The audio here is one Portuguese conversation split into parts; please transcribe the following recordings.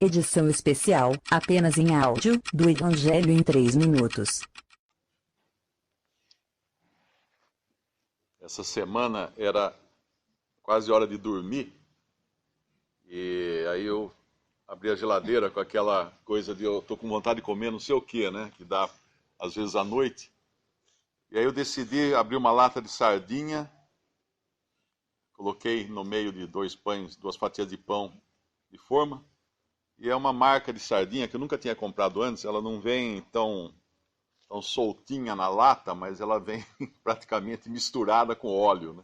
Edição especial, apenas em áudio, do Evangelho em 3 minutos. Essa semana era quase hora de dormir, e aí eu abri a geladeira com aquela coisa de eu tô com vontade de comer não sei o que, né? Que dá às vezes à noite. E aí eu decidi abrir uma lata de sardinha, coloquei no meio de 2 fatias de pão de forma, e é uma marca de sardinha que eu nunca tinha comprado antes, ela não vem tão soltinha na lata, mas ela vem praticamente misturada com óleo, né?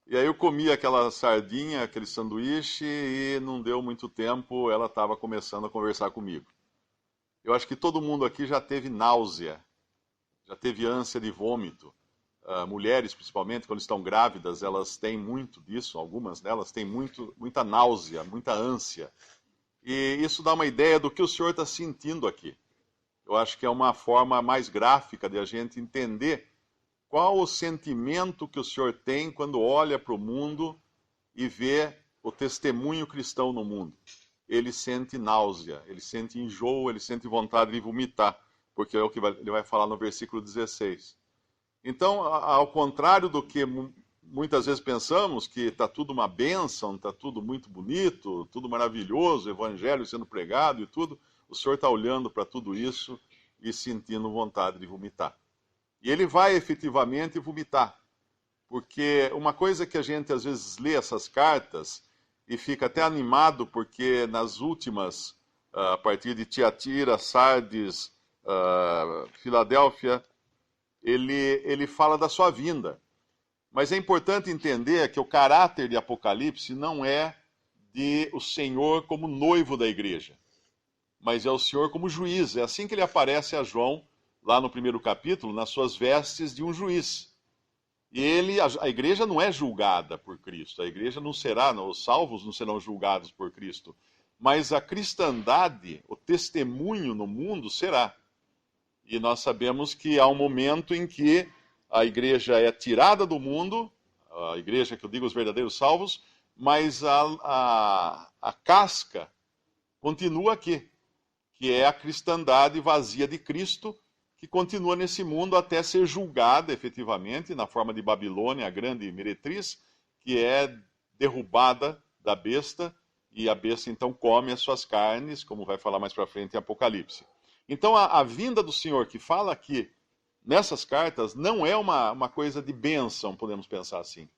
E aí eu comi aquela sardinha, aquele sanduíche, e não deu muito tempo, ela estava começando a conversar comigo. Eu acho que todo mundo aqui já teve náusea, já teve ânsia de vômito. Mulheres, principalmente, quando estão grávidas, elas têm muito disso, algumas delas têm muita náusea, muita ânsia. E isso dá uma ideia do que o senhor está sentindo aqui. Eu acho que é uma forma mais gráfica de a gente entender qual o sentimento que o senhor tem quando olha para o mundo e vê o testemunho cristão no mundo. Ele sente náusea, ele sente enjoo, ele sente vontade de vomitar, porque é o que ele vai falar no versículo 16. Então, ao contrário do que muitas vezes pensamos, que está tudo uma bênção, está tudo muito bonito, tudo maravilhoso, o evangelho sendo pregado e tudo, o senhor está olhando para tudo isso e sentindo vontade de vomitar. E ele vai efetivamente vomitar, porque uma coisa que a gente às vezes lê essas cartas e fica até animado, porque nas últimas, a partir de Tiatira, Sardes, Filadélfia, ele fala da sua vinda. Mas é importante entender que o caráter de Apocalipse não é de o Senhor como noivo da igreja, mas é o Senhor como juiz. É assim que ele aparece a João, lá no primeiro capítulo, nas suas vestes de um juiz. E a igreja não é julgada por Cristo, a igreja não será, os salvos não serão julgados por Cristo, mas a cristandade, o testemunho no mundo será. E nós sabemos que há um momento em que a igreja é tirada do mundo, a igreja que eu digo os verdadeiros salvos, mas a casca continua aqui, que é a cristandade vazia de Cristo, que continua nesse mundo até ser julgada efetivamente na forma de Babilônia, a grande meretriz, que é derrubada da besta, e a besta então come as suas carnes, como vai falar mais para frente em Apocalipse. Então a vinda do Senhor que fala aqui nessas cartas não é uma coisa de bênção, podemos pensar assim.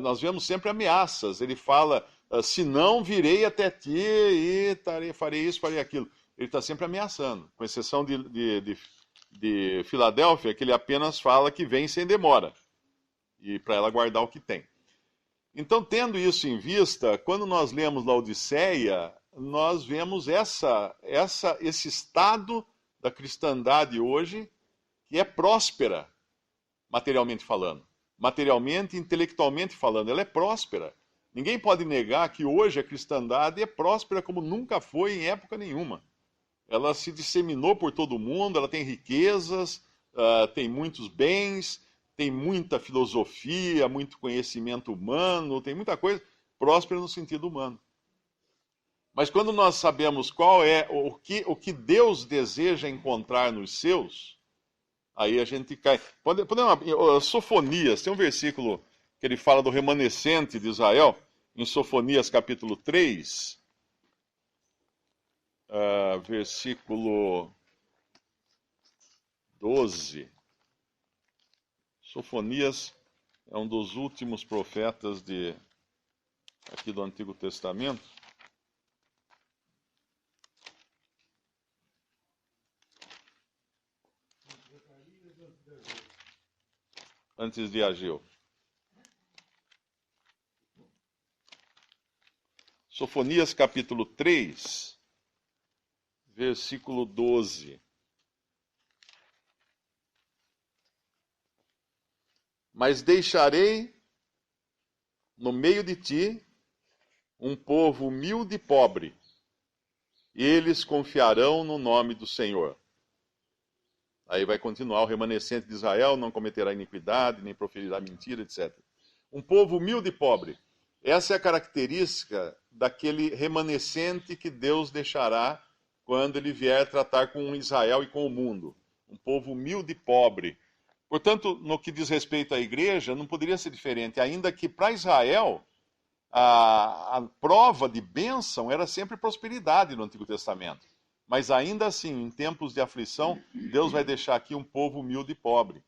Nós vemos sempre ameaças. Ele fala, se não virei até ti e farei isso, farei aquilo. Ele está sempre ameaçando, com exceção de Filadélfia, que ele apenas fala que vem sem demora, e para ela guardar o que tem. Então, tendo isso em vista, quando nós lemos Laodiceia, nós vemos esse estado da cristandade hoje, que é próspera, materialmente falando. Materialmente, intelectualmente falando, ela é próspera. Ninguém pode negar que hoje a cristandade é próspera como nunca foi em época nenhuma. Ela se disseminou por todo o mundo, ela tem riquezas, tem muitos bens, tem muita filosofia, muito conhecimento humano, tem muita coisa próspera no sentido humano. Mas quando nós sabemos qual é o que Deus deseja encontrar nos seus, aí a gente cai. Sofonias, tem um versículo que ele fala do remanescente de Israel, em Sofonias capítulo 3, versículo 12. Sofonias é um dos últimos profetas aqui do Antigo Testamento. Antes de Ageu. Sofonias capítulo 3, versículo 12. Mas deixarei no meio de ti um povo humilde e pobre, e eles confiarão no nome do Senhor. Aí vai continuar: o remanescente de Israel não cometerá iniquidade, nem proferirá mentira, etc. Um povo humilde e pobre. Essa é a característica daquele remanescente que Deus deixará quando ele vier tratar com Israel e com o mundo. Um povo humilde e pobre. Portanto, no que diz respeito à igreja, não poderia ser diferente, ainda que para Israel a prova de bênção era sempre prosperidade no Antigo Testamento. Mas ainda assim, em tempos de aflição, Deus vai deixar aqui um povo humilde e pobre.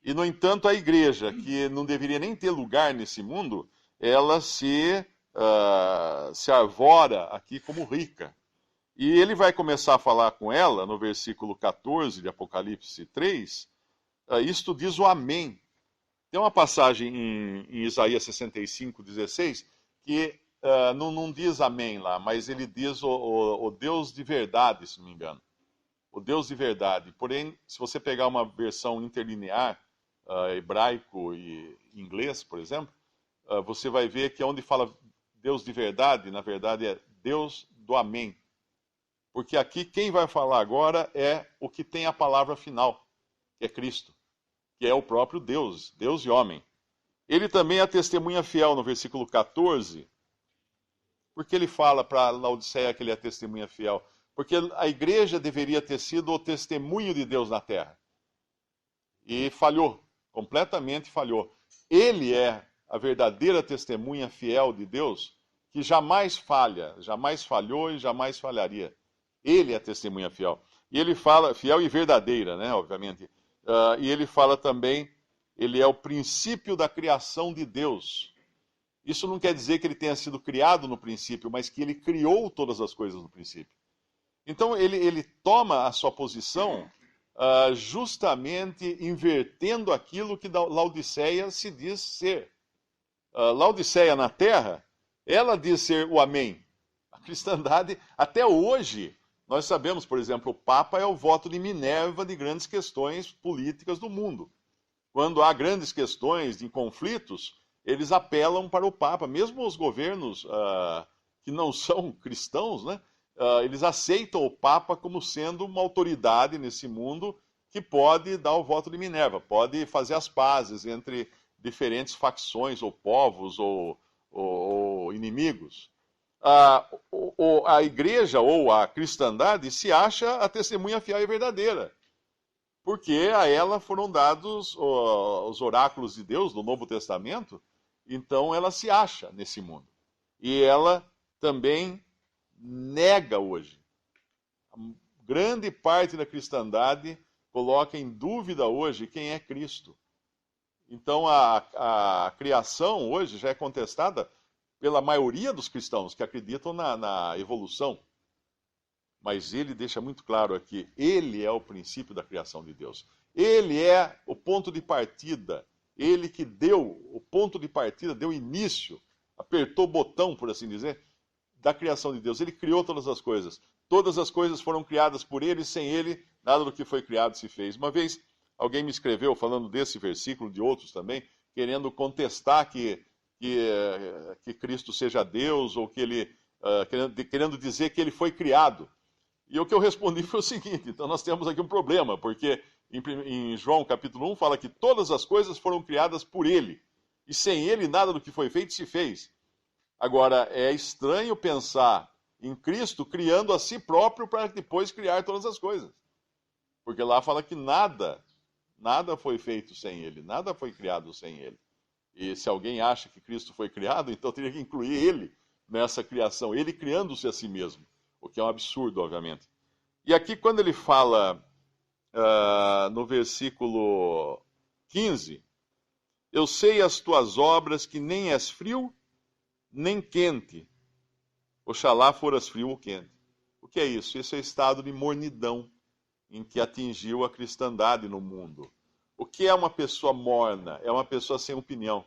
E, no entanto, a igreja, que não deveria nem ter lugar nesse mundo, ela se arvora aqui como rica. E ele vai começar a falar com ela, no versículo 14 de Apocalipse 3, isto diz o Amém. Tem uma passagem em Isaías 65:16, que não diz Amém lá, mas ele diz o Deus de verdade, se não me engano. O Deus de verdade. Porém, se você pegar uma versão interlinear, hebraico e inglês, por exemplo, você vai ver que onde fala Deus de verdade, na verdade é Deus do Amém. Porque aqui quem vai falar agora é o que tem a palavra final, que é Cristo, que é o próprio Deus, Deus e homem. Ele também é a testemunha fiel no versículo 14, porque ele fala para Laodiceia que ele é a testemunha fiel. Porque a igreja deveria ter sido o testemunho de Deus na terra. E falhou, completamente falhou. Ele é a verdadeira testemunha fiel de Deus, que jamais falha, jamais falhou e jamais falharia. Ele é a testemunha fiel. E ele fala, fiel e verdadeira, né, obviamente. E ele fala também, ele é o princípio da criação de Deus. Isso não quer dizer que ele tenha sido criado no princípio, mas que ele criou todas as coisas no princípio. Então ele toma a sua posição justamente invertendo aquilo que Laodiceia se diz ser. Laodiceia na terra, ela diz ser o Amém. A cristandade, até hoje, nós sabemos, por exemplo, o Papa é o voto de Minerva de grandes questões políticas do mundo. Quando há grandes questões de conflitos, eles apelam para o Papa. Mesmo os governos que não são cristãos, né, eles aceitam o Papa como sendo uma autoridade nesse mundo que pode dar o voto de Minerva, pode fazer as pazes entre diferentes facções, ou povos, ou inimigos. A igreja ou a cristandade se acha a testemunha fiel e verdadeira, porque a ela foram dados os oráculos de Deus do Novo Testamento, então ela se acha nesse mundo. E ela também nega hoje. Grande parte da cristandade coloca em dúvida hoje quem é Cristo. Então a criação hoje já é contestada pela maioria dos cristãos que acreditam na evolução. Mas ele deixa muito claro aqui, ele é o princípio da criação de Deus. Ele é o ponto de partida. Ele que deu o ponto de partida, deu início, apertou o botão, por assim dizer, da criação de Deus. Ele criou todas as coisas. Todas as coisas foram criadas por ele, sem ele, nada do que foi criado se fez. Uma vez, alguém me escreveu, falando desse versículo, de outros também, querendo contestar que Cristo seja Deus, ou que ele, querendo dizer que ele foi criado. E o que eu respondi foi o seguinte, então nós temos aqui um problema, porque em João capítulo 1 fala que todas as coisas foram criadas por ele, e sem ele nada do que foi feito se fez. Agora, é estranho pensar em Cristo criando a si próprio para depois criar todas as coisas. Porque lá fala que nada foi feito sem ele, nada foi criado sem ele. E se alguém acha que Cristo foi criado, então teria que incluir ele nessa criação, ele criando-se a si mesmo, o que é um absurdo, obviamente. E aqui, quando ele fala no versículo 15, eu sei as tuas obras, que nem és frio, nem quente. Oxalá foras frio ou quente. O que é isso? Isso é estado de mornidão em que atingiu a cristandade no mundo. O que é uma pessoa morna? É uma pessoa sem opinião.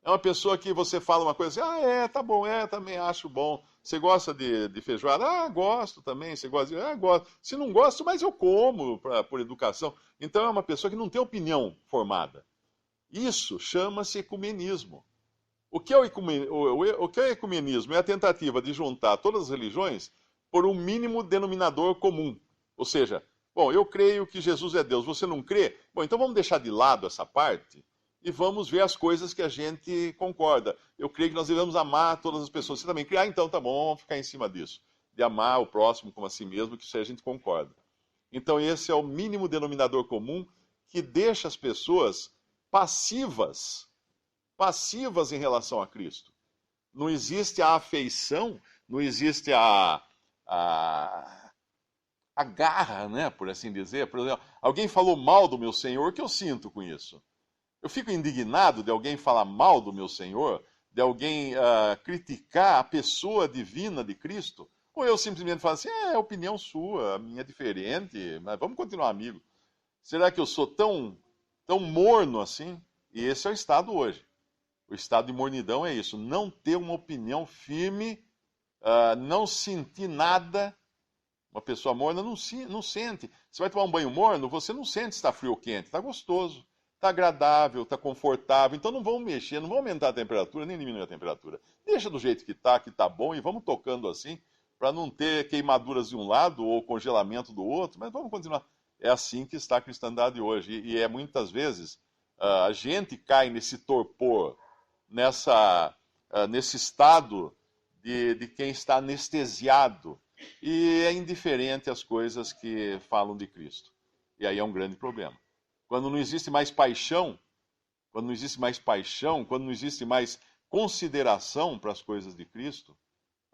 É uma pessoa que você fala uma coisa assim, tá bom, também acho bom. Você gosta de feijoada? Gosto também. Você gosta gosto. Se não gosto, mas eu como por educação. Então é uma pessoa que não tem opinião formada. Isso chama-se ecumenismo. O que é o ecumenismo? É a tentativa de juntar todas as religiões por um mínimo denominador comum. Ou seja, bom, eu creio que Jesus é Deus, você não crê? Bom, então vamos deixar de lado essa parte e vamos ver as coisas que a gente concorda. Eu creio que nós devemos amar todas as pessoas. Você também crê? Ah, então tá bom, vamos ficar em cima disso. De amar o próximo como a si mesmo, que isso aí a gente concorda. Então esse é o mínimo denominador comum que deixa as pessoas passivas, passivas em relação a Cristo. Não existe a afeição, não existe a, a garra, né, por assim dizer. Por exemplo, alguém falou mal do meu Senhor, o que eu sinto com isso? Eu fico indignado de alguém falar mal do meu Senhor, de alguém criticar a pessoa divina de Cristo, ou eu simplesmente falo assim, é opinião sua, a minha é diferente, mas vamos continuar amigos. Será que eu sou tão morno assim? E esse é o estado hoje. O estado de mornidão é isso, não ter uma opinião firme, não sentir nada. Uma pessoa morna não sente. Você vai tomar um banho morno, você não sente se está frio ou quente, está gostoso. Está agradável, está confortável, então não vamos mexer, não vamos aumentar a temperatura, nem diminuir a temperatura. Deixa do jeito que está bom, e vamos tocando assim, para não ter queimaduras de um lado ou congelamento do outro, mas vamos continuar. É assim que está a cristandade hoje, e é muitas vezes a gente cai nesse torpor, nesse estado de quem está anestesiado e é indiferente às coisas que falam de Cristo. E aí é um grande problema. Quando não existe mais paixão, quando não existe mais paixão, quando não existe mais consideração para as coisas de Cristo,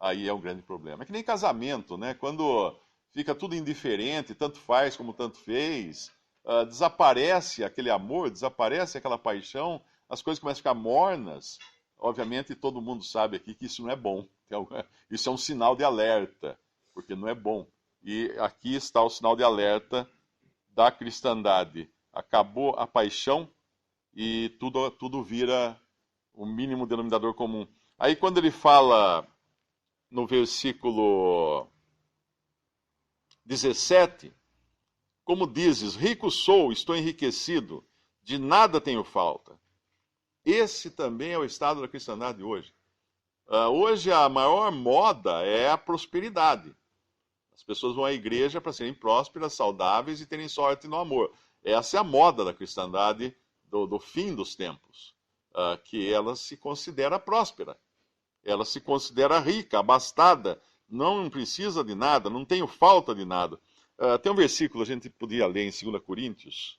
aí é um grande problema. É que nem casamento, né? Quando fica tudo indiferente, tanto faz como tanto fez, desaparece aquele amor, desaparece aquela paixão, as coisas começam a ficar mornas. Obviamente, todo mundo sabe aqui que isso não é bom. Isso é um sinal de alerta, porque não é bom. E aqui está o sinal de alerta da cristandade. Acabou a paixão e tudo vira o mínimo denominador comum. Aí quando ele fala no versículo 17, como dizes, rico sou, estou enriquecido, de nada tenho falta. Esse também é o estado da cristandade hoje. Hoje a maior moda é a prosperidade. As pessoas vão à igreja para serem prósperas, saudáveis e terem sorte no amor. Essa é a moda da cristandade do fim dos tempos, que ela se considera próspera, ela se considera rica, abastada, não precisa de nada, não tenho falta de nada. Tem um versículo a gente podia ler em 2 Coríntios.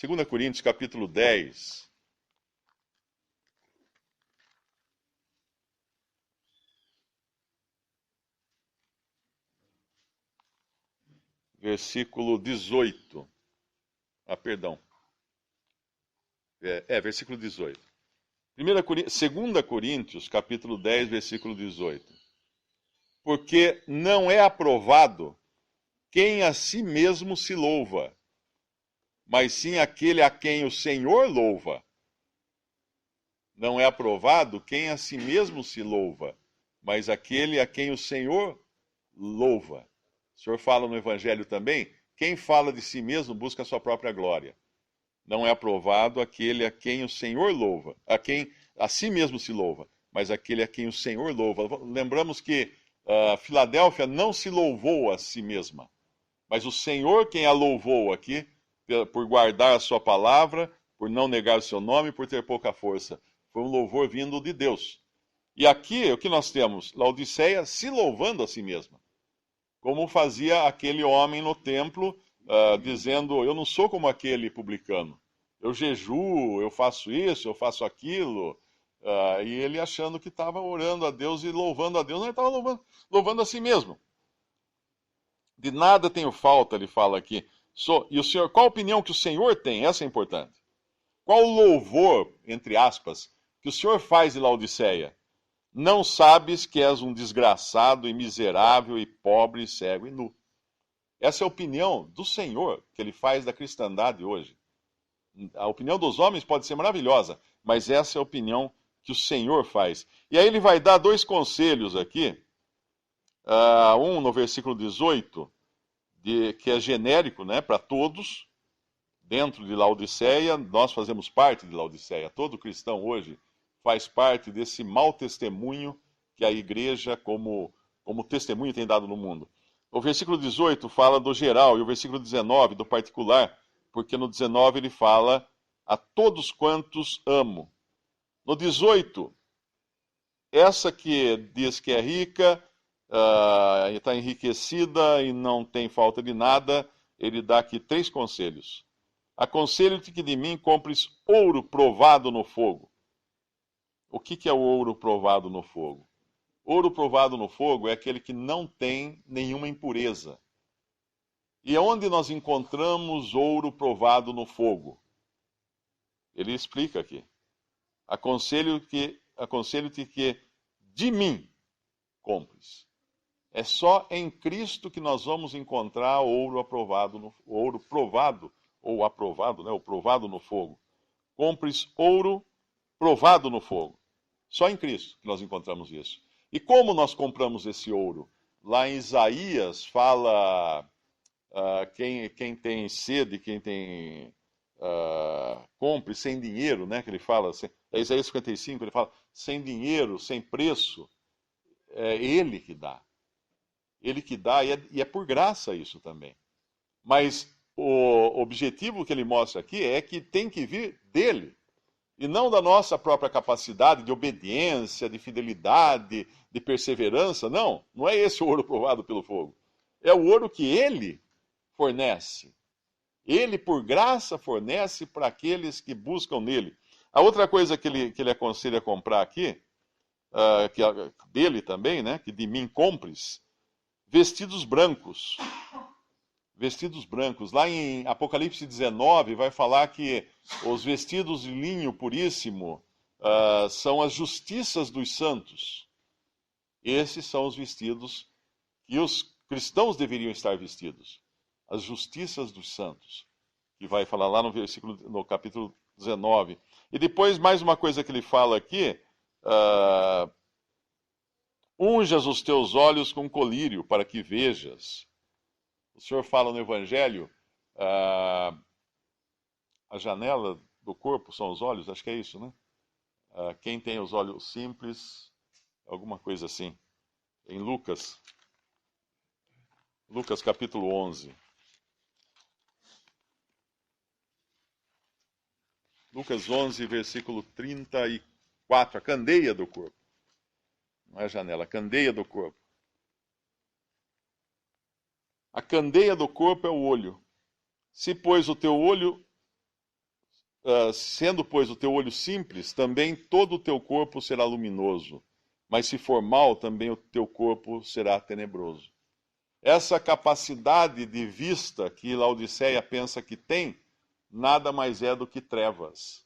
2 Coríntios, capítulo 10. Versículo 18. Perdão. Versículo 18. 2 Coríntios, capítulo 10, versículo 18. Porque não é aprovado quem a si mesmo se louva, mas sim aquele a quem o Senhor louva. Não é aprovado quem a si mesmo se louva, mas aquele a quem o Senhor louva. O Senhor fala no Evangelho também, quem fala de si mesmo busca a sua própria glória. Não é aprovado aquele a quem o Senhor louva, a quem a si mesmo se louva, mas aquele a quem o Senhor louva. Lembramos que Filadélfia não se louvou a si mesma, mas o Senhor quem a louvou aqui, por guardar a sua palavra, por não negar o seu nome, por ter pouca força. Foi um louvor vindo de Deus. E aqui, o que nós temos? Laodiceia se louvando a si mesma, como fazia aquele homem no templo, dizendo, eu não sou como aquele publicano. Eu jejuo, eu faço isso, eu faço aquilo. E ele achando que estava orando a Deus e louvando a Deus, não, ele estava louvando a si mesmo. De nada tenho falta, ele fala aqui. E o Senhor, qual a opinião que o Senhor tem? Essa é importante. Qual o louvor, entre aspas, que o Senhor faz de Laodiceia? Não sabes que és um desgraçado e miserável e pobre, cego e nu. Essa é a opinião do Senhor que ele faz da cristandade hoje. A opinião dos homens pode ser maravilhosa, mas essa é a opinião que o Senhor faz. E aí ele vai dar dois conselhos aqui. Um no versículo 18, que é genérico, né, para todos, dentro de Laodiceia. Nós fazemos parte de Laodiceia. Todo cristão hoje faz parte desse mau testemunho que a igreja, como testemunho, tem dado no mundo. O versículo 18 fala do geral e o versículo 19 do particular, porque no 19 ele fala a todos quantos amo. No 18, essa que diz que é rica, está enriquecida e não tem falta de nada, ele dá aqui 3 conselhos. Aconselho-te que de mim compres ouro provado no fogo. O que é o ouro provado no fogo? Ouro provado no fogo é aquele que não tem nenhuma impureza. E onde nós encontramos ouro provado no fogo? Ele explica aqui. Aconselho-te que de mim compres. É só em Cristo que nós vamos encontrar ouro provado ou aprovado, né? O provado no fogo. Compres ouro provado no fogo. Só em Cristo que nós encontramos isso. E como nós compramos esse ouro? Lá em Isaías fala quem tem sede, quem tem compre sem dinheiro, né? Que ele fala, é Isaías 55, ele fala sem dinheiro, sem preço, é ele que dá. Ele que dá, e é por graça isso também. Mas o objetivo que ele mostra aqui é que tem que vir dele, e não da nossa própria capacidade de obediência, de fidelidade, de perseverança. Não, não é esse o ouro provado pelo fogo. É o ouro que ele fornece. Ele, por graça, fornece para aqueles que buscam nele. A outra coisa que ele aconselha a comprar aqui, dele também, né, que de mim compres, vestidos brancos. Vestidos brancos. Lá em Apocalipse 19 vai falar que os vestidos de linho puríssimo são as justiças dos santos. Esses são os vestidos que os cristãos deveriam estar vestidos. As justiças dos santos. Que vai falar lá no capítulo 19. E depois mais uma coisa que ele fala aqui. Unjas os teus olhos com colírio para que vejas. O Senhor fala no Evangelho, a janela do corpo são os olhos, acho que é isso, né? Quem tem os olhos simples, alguma coisa assim. Em Lucas capítulo 11. Lucas 11, versículo 34, a candeia do corpo. Não é a janela, a candeia do corpo. A candeia do corpo é o olho. Se, pois, o teu olho, sendo, pois, o teu olho simples, também todo o teu corpo será luminoso. Mas se for mau, também o teu corpo será tenebroso. Essa capacidade de vista que Laodiceia pensa que tem, nada mais é do que trevas.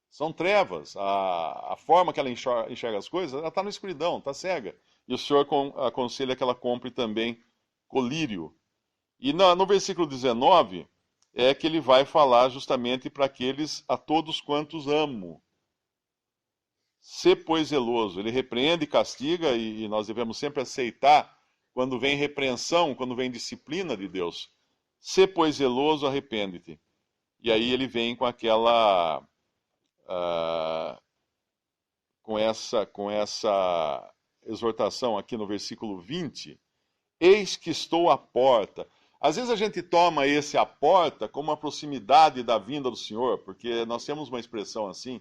São trevas. A forma que ela enxerga as coisas, ela está na escuridão, está cega. E o Senhor aconselha que ela compre também colírio. E no versículo 19 é que ele vai falar justamente para aqueles a todos quantos amo. Sê, pois, zeloso. Ele repreende e castiga, e nós devemos sempre aceitar quando vem repreensão, quando vem disciplina de Deus. Sê, pois, zeloso, arrepende-te. E aí ele vem com aquela... com essa exortação aqui no versículo 20. Eis que estou à porta. Às vezes a gente toma esse à porta como a proximidade da vinda do Senhor, porque nós temos uma expressão assim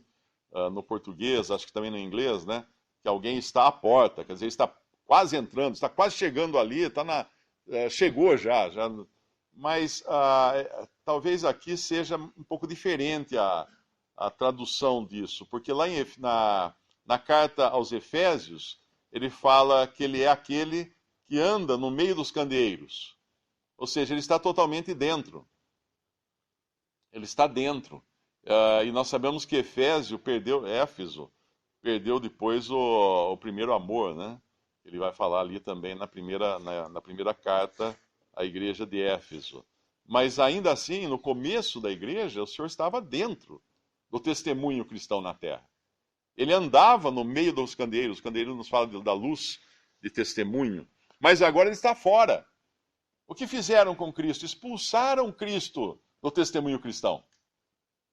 no português, acho que também no inglês, né? Que alguém está à porta, quer dizer, está quase entrando, está quase chegando ali, chegou já. Mas talvez aqui seja um pouco diferente a tradução disso, porque lá na carta aos Efésios, ele fala que ele é aquele que anda no meio dos candeeiros. Ou seja, ele está totalmente dentro. Ele está dentro. E nós sabemos que Éfeso perdeu depois o primeiro amor, né? Ele vai falar ali também na primeira carta à igreja de Éfeso. Mas ainda assim, no começo da igreja, o Senhor estava dentro do testemunho cristão na terra. Ele andava no meio dos candeeiros. Os candeeiros nos falam da luz de testemunho. Mas agora ele está fora. O que fizeram com Cristo? Expulsaram Cristo do testemunho cristão.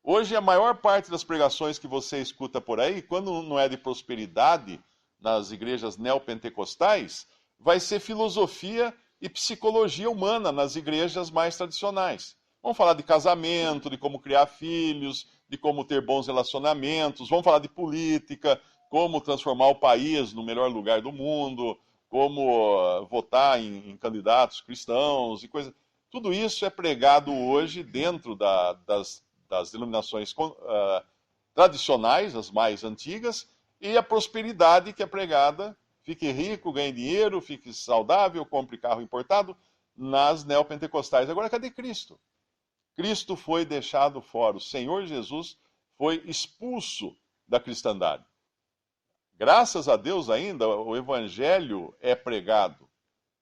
Hoje, a maior parte das pregações que você escuta por aí, quando não é de prosperidade nas igrejas neopentecostais, vai ser filosofia e psicologia humana nas igrejas mais tradicionais. Vamos falar de casamento, de como criar filhos, de como ter bons relacionamentos, vamos falar de política, como transformar o país no melhor lugar do mundo, como votar em candidatos cristãos e coisas. Tudo isso é pregado hoje dentro das denominações tradicionais, as mais antigas, e a prosperidade que é pregada, fique rico, ganhe dinheiro, fique saudável, compre carro importado, nas neopentecostais. Agora, cadê Cristo? Cristo foi deixado fora, o Senhor Jesus foi expulso da cristandade. Graças a Deus ainda, o evangelho é pregado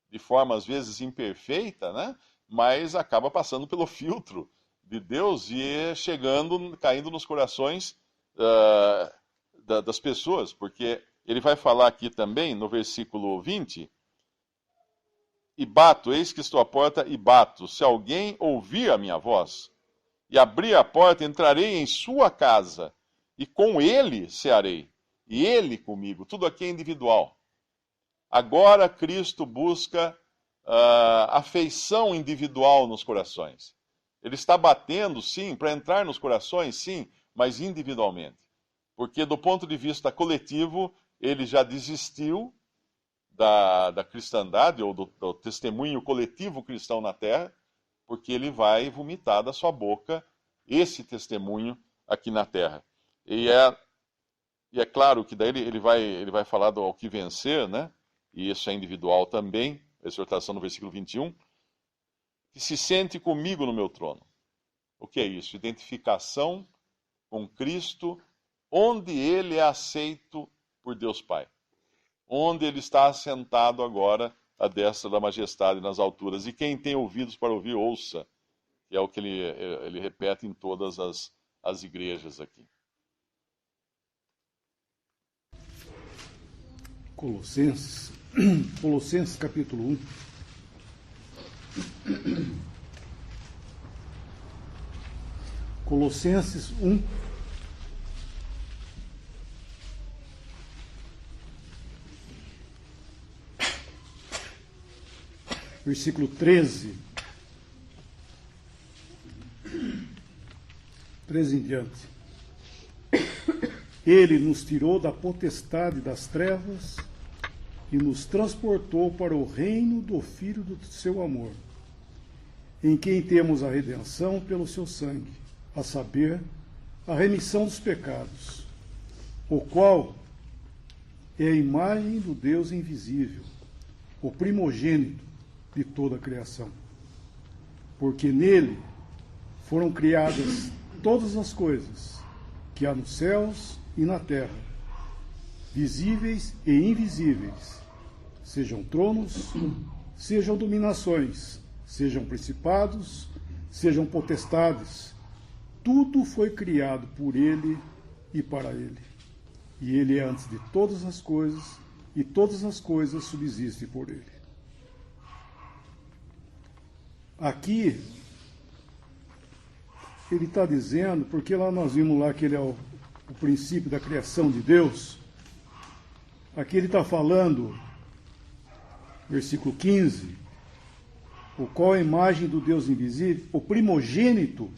de forma às vezes imperfeita, né? Mas acaba passando pelo filtro de Deus e chegando, caindo nos corações das pessoas, porque ele vai falar aqui também, no versículo 20, e bato, eis que estou à porta e bato, se alguém ouvir a minha voz e abrir a porta, entrarei em sua casa e com ele cearei, e ele comigo. Tudo aqui é individual. Agora Cristo busca afeição individual nos corações. Ele está batendo, sim, para entrar nos corações, sim, mas individualmente. Porque do ponto de vista coletivo, ele já desistiu da cristandade, ou do testemunho coletivo cristão na terra, porque ele vai vomitar da sua boca esse testemunho aqui na terra. E é claro que daí ele vai falar do ao que vencer, né? E isso é individual também, a exortação no versículo 21, que se sente comigo no meu trono. O que é isso? Identificação com Cristo, onde ele é aceito por Deus Pai. Onde ele está assentado agora à destra da majestade nas alturas. E quem tem ouvidos para ouvir, ouça. Que é o que ele repete em todas as igrejas aqui. Colossenses capítulo 1. Colossenses 1. Versículo 13. 13 em diante. Ele nos tirou da potestade das trevas e nos transportou para o reino do Filho do seu amor, em quem temos a redenção pelo seu sangue, a saber, a remissão dos pecados, o qual é a imagem do Deus invisível, o primogênito de toda a criação. Porque nele foram criadas todas as coisas que há nos céus e na terra, visíveis e invisíveis, sejam tronos, sejam dominações, sejam principados, sejam potestades. Tudo foi criado por ele e para ele. E ele é antes de todas as coisas, e todas as coisas subsistem por ele. Aqui, ele está dizendo, porque lá nós vimos lá que ele é o princípio da criação de Deus. Aqui ele está falando, versículo 15, o qual é a imagem do Deus invisível, o primogênito,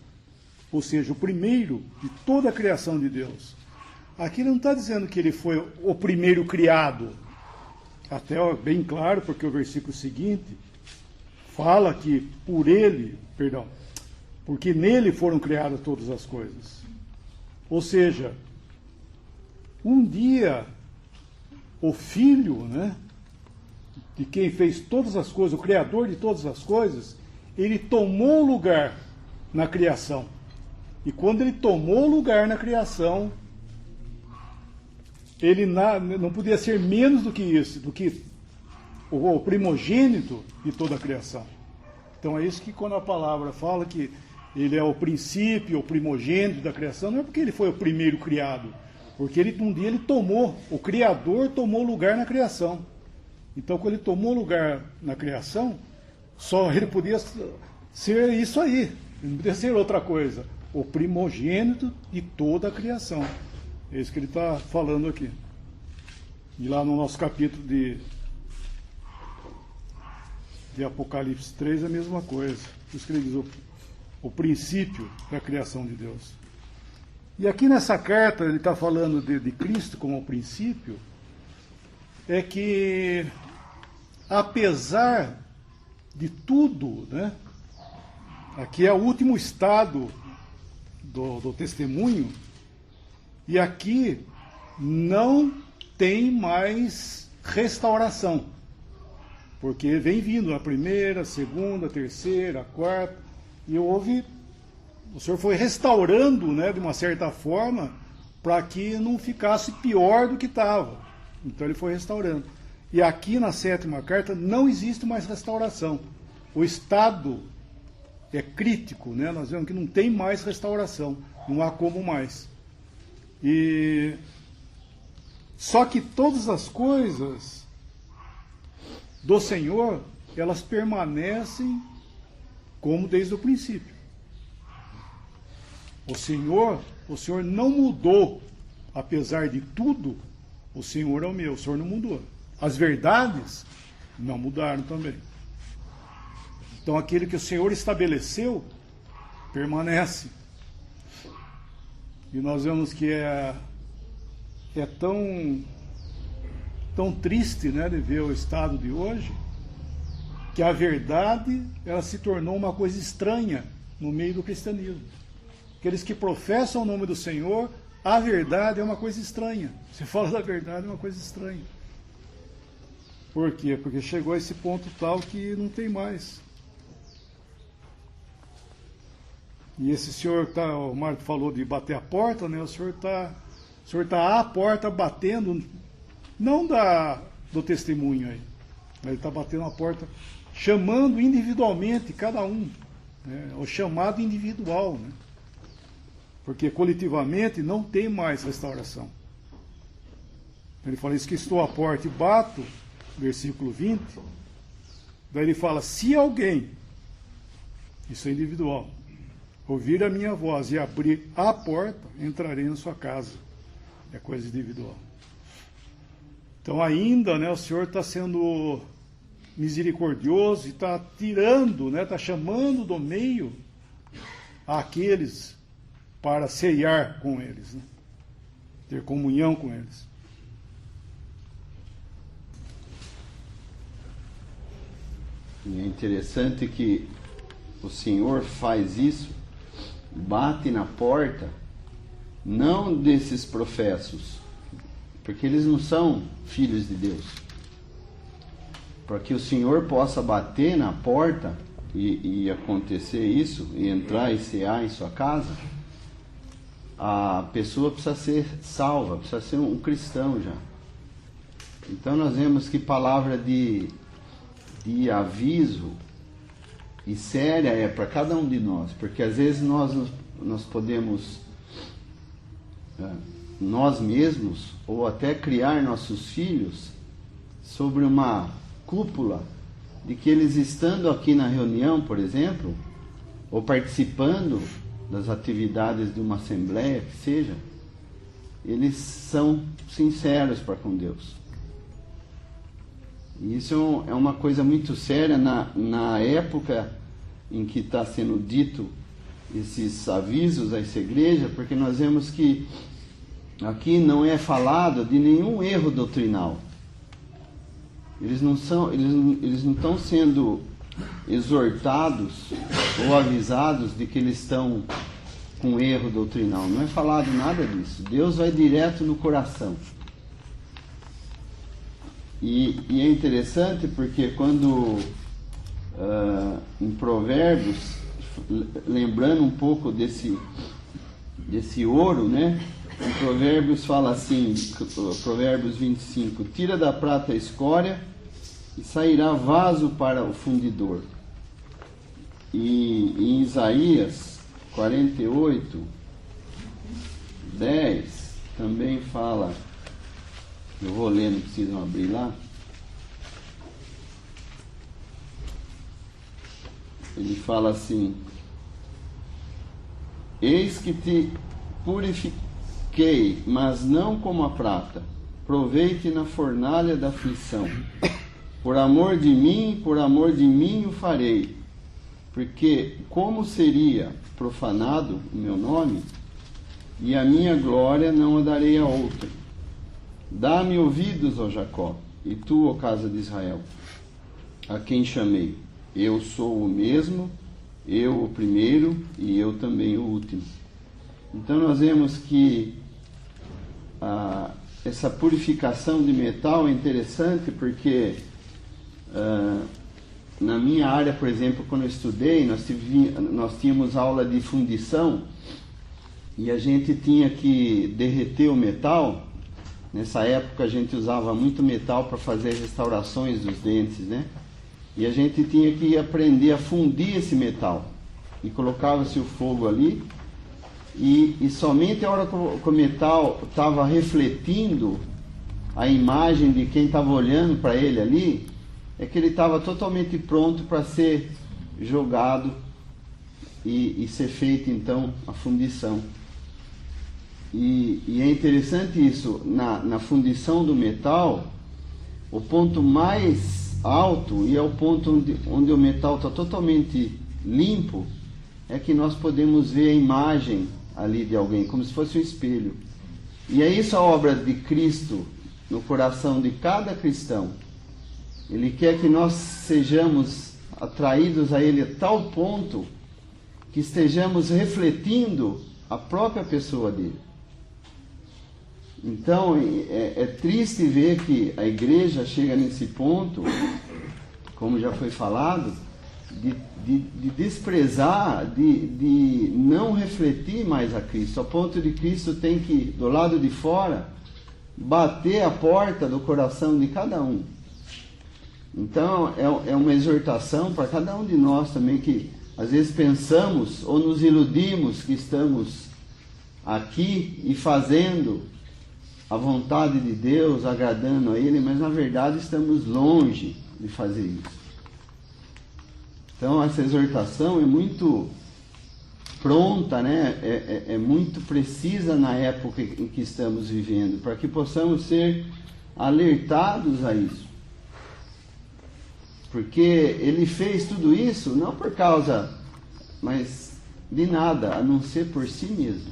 ou seja, o primeiro de toda a criação de Deus. Aqui ele não está dizendo que ele foi o primeiro criado, até bem claro, porque o versículo seguinte fala que porque nele foram criadas todas as coisas. Ou seja, um dia o Filho, né, de quem fez todas as coisas, o Criador de todas as coisas, ele tomou lugar na criação. E quando ele tomou lugar na criação, ele não podia ser menos do que isso, do que o primogênito de toda a criação. Então é isso que quando a palavra fala que ele é o princípio, o primogênito da criação, não é porque ele foi o primeiro criado, porque um dia o Criador tomou lugar na criação. Então quando ele tomou lugar na criação, só ele podia ser isso aí, ele não podia ser outra coisa, o primogênito de toda a criação. É isso que ele está falando aqui. E lá no nosso capítulo de Apocalipse 3 é a mesma coisa. Por isso que ele diz o princípio da criação de Deus. E aqui nessa carta ele está falando de Cristo como o princípio, é que apesar de tudo, né, aqui é o último estado do testemunho, e aqui não tem mais restauração, porque vem vindo a primeira, a segunda, a terceira, a quarta, e o Senhor foi restaurando, né, de uma certa forma, para que não ficasse pior do que estava. Então ele foi restaurando. E aqui na 7ª carta não existe mais restauração. O estado é crítico, né? Nós vemos que não tem mais restauração, não há como mais. E só que todas as coisas do Senhor, elas permanecem como desde o princípio. O Senhor não mudou, apesar de tudo, o Senhor é o meu, o Senhor não mudou. As verdades não mudaram também. Então aquele que o Senhor estabeleceu, permanece. E nós vemos que é tão triste, né, de ver o estado de hoje, que a verdade ela se tornou uma coisa estranha no meio do cristianismo. Aqueles que professam o nome do Senhor, a verdade é uma coisa estranha. Se fala da verdade, é uma coisa estranha. Por quê? Porque chegou a esse ponto tal que não tem mais. E esse senhor o Marco falou de bater a porta, né? O senhor está à porta batendo, não do testemunho aí, mas ele está batendo a porta, chamando individualmente cada um, né? O chamado individual, né? Porque coletivamente não tem mais restauração. Ele fala, isso que estou à porta e bato, versículo 20, daí ele fala, se alguém, isso é individual, ouvir a minha voz e abrir a porta, entrarei na sua casa. É coisa individual. Então ainda, né, o Senhor está sendo misericordioso e está tirando, né, está chamando do meio aqueles para ceiar com eles, né, ter comunhão com eles. E é interessante que o Senhor faz isso, bate na porta, não desses professos, porque eles não são filhos de Deus. Para que o Senhor possa bater na porta e acontecer isso, e entrar e cear em sua casa, a pessoa precisa ser salva, precisa ser um cristão já. Então nós vemos que palavra de aviso e séria é para cada um de nós, porque às vezes nós podemos, nós mesmos, ou até criar nossos filhos sobre uma cúpula de que eles estando aqui na reunião, por exemplo, ou participando das atividades de uma assembleia, que seja, eles são sinceros para com Deus. E isso é uma coisa muito séria na época em que está sendo dito esses avisos a essa igreja, porque nós vemos que aqui não é falado de nenhum erro doutrinal. Eles não estão sendo exortados ou avisados de que eles estão com erro doutrinal. Não é falado nada disso. Deus vai direto no coração. E é interessante porque quando em Provérbios, lembrando um pouco desse ouro, né? Em Provérbios fala assim, Provérbios 25, tira da prata a escória e sairá vaso para o fundidor. E em Isaías 48, 10, também fala, eu vou ler, não precisam abrir lá. Ele fala assim, eis que te purifiquei, mas não como a prata, provei-te na fornalha da aflição. por amor de mim o farei, porque como seria profanado o meu nome, e a minha glória não a darei a outro. Dá-me ouvidos, ó Jacó, e tu, ó casa de Israel, a quem chamei. Eu sou o mesmo, eu o primeiro e eu também o último. Então nós vemos que essa purificação de metal é interessante porque na minha área, por exemplo, quando eu estudei, nós tínhamos aula de fundição e a gente tinha que derreter o metal. Nessa época a gente usava muito metal para fazer restaurações dos dentes, né? E a gente tinha que aprender a fundir esse metal. E colocava-se o fogo ali, e somente a hora que o metal estava refletindo a imagem de quem estava olhando para ele ali, é que ele estava totalmente pronto para ser jogado e ser feita então a fundição. E é interessante isso, na fundição do metal, o ponto mais alto, e é o ponto onde o metal está totalmente limpo, é que nós podemos ver a imagem ali de alguém, como se fosse um espelho. E é isso a obra de Cristo no coração de cada cristão. Ele quer que nós sejamos atraídos a Ele a tal ponto que estejamos refletindo a própria pessoa dele. Então, é triste ver que a igreja chega nesse ponto, como já foi falado, de desprezar, de não refletir mais a Cristo, ao ponto de Cristo tem que, do lado de fora, bater a porta do coração de cada um. Então, é uma exortação para cada um de nós também, que às vezes pensamos ou nos iludimos que estamos aqui e fazendo a vontade de Deus, agradando a Ele, mas na verdade estamos longe de fazer isso. Então essa exortação é muito pronta, né? É muito precisa na época em que estamos vivendo, para que possamos ser alertados a isso. Porque Ele fez tudo isso não por causa, mas de nada, a não ser por si mesmo.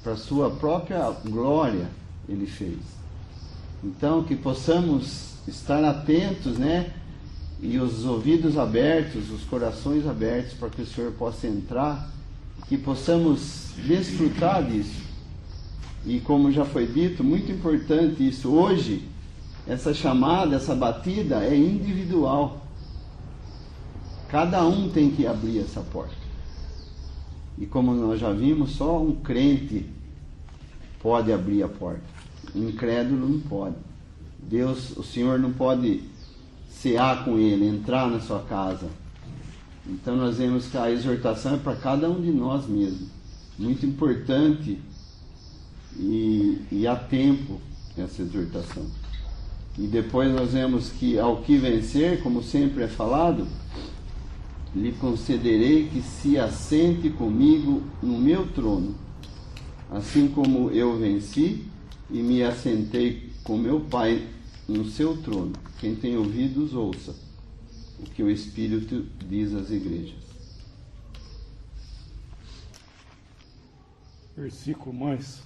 Para a sua própria glória Ele fez. Então que possamos estar atentos, né? E os ouvidos abertos, os corações abertos, para que o Senhor possa entrar, que possamos desfrutar disso. E como já foi dito, muito importante isso, hoje, essa chamada, essa batida é individual. Cada um tem que abrir essa porta. E como nós já vimos, só um crente pode abrir a porta. Um incrédulo não pode. Deus, o Senhor não pode cear com ele, entrar na sua casa. Então nós vemos que a exortação é para cada um de nós mesmos. Muito importante e há tempo essa exortação. E depois nós vemos que ao que vencer, como sempre é falado, lhe concederei que se assente comigo no meu trono, assim como eu venci e me assentei com meu Pai no seu trono. Quem tem ouvidos, ouça o que o Espírito diz às igrejas. Versículo mais,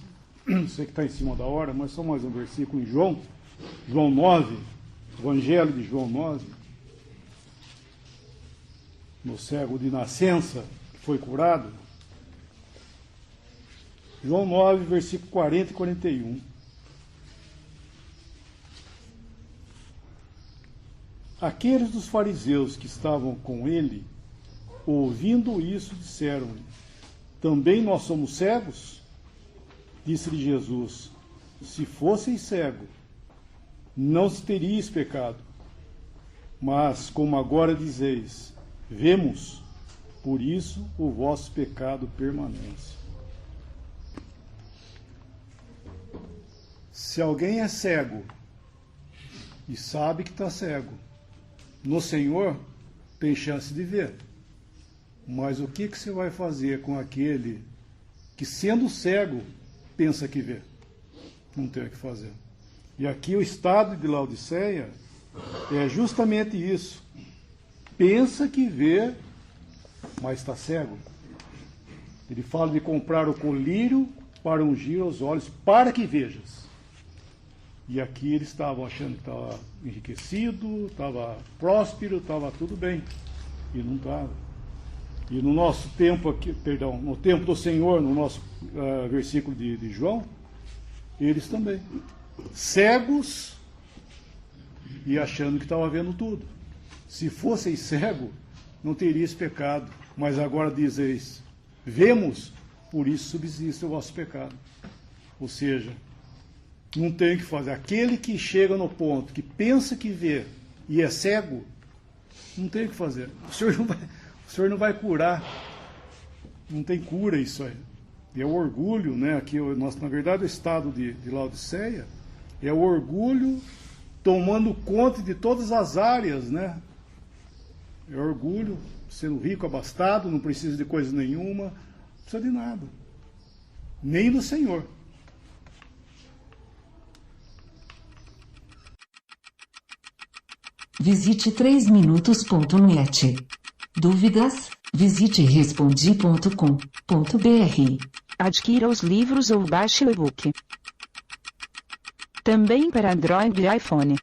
sei que está em cima da hora, mas só mais um versículo em João 9, Evangelho de João 9, no cego de nascença, que foi curado. João 9, versículo 40 e 41. Aqueles dos fariseus que estavam com ele, ouvindo isso, disseram-lhe: também nós somos cegos? Disse-lhe Jesus: se fosseis cego, não teríeis pecado. Mas, como agora dizeis, vemos, por isso o vosso pecado permanece. Se alguém é cego e sabe que está cego, no Senhor tem chance de ver. Mas o que você vai fazer com aquele que, sendo cego, pensa que vê? Não tem o que fazer. E aqui o estado de Laodiceia É justamente isso. Pensa que vê, mas está cego. Ele fala de comprar o colírio para ungir os olhos, para que vejas. E aqui eles estavam achando que estava enriquecido, estava próspero, estava tudo bem. E não estava. E no nosso tempo aqui, perdão, no tempo do Senhor, no nosso versículo de João, eles também. Cegos e achando que estava vendo tudo. Se fossem cegos, não teria esse pecado. Mas agora dizeis, vemos, por isso subsiste o vosso pecado. Ou seja, não tem o que fazer. Aquele que chega no ponto, que pensa que vê e é cego, não tem o que fazer. O Senhor não vai curar. Não tem cura isso aí. É o orgulho, né? Aqui, na verdade, o estado de Laodiceia é o orgulho tomando conta de todas as áreas, né? É orgulho, sendo rico, abastado, não precisa de coisa nenhuma, não precisa de nada. Nem do Senhor. Visite 3minutos.net. Dúvidas? Visite respondi.com.br. Adquira os livros ou baixe o e-book. Também para Android e iPhone.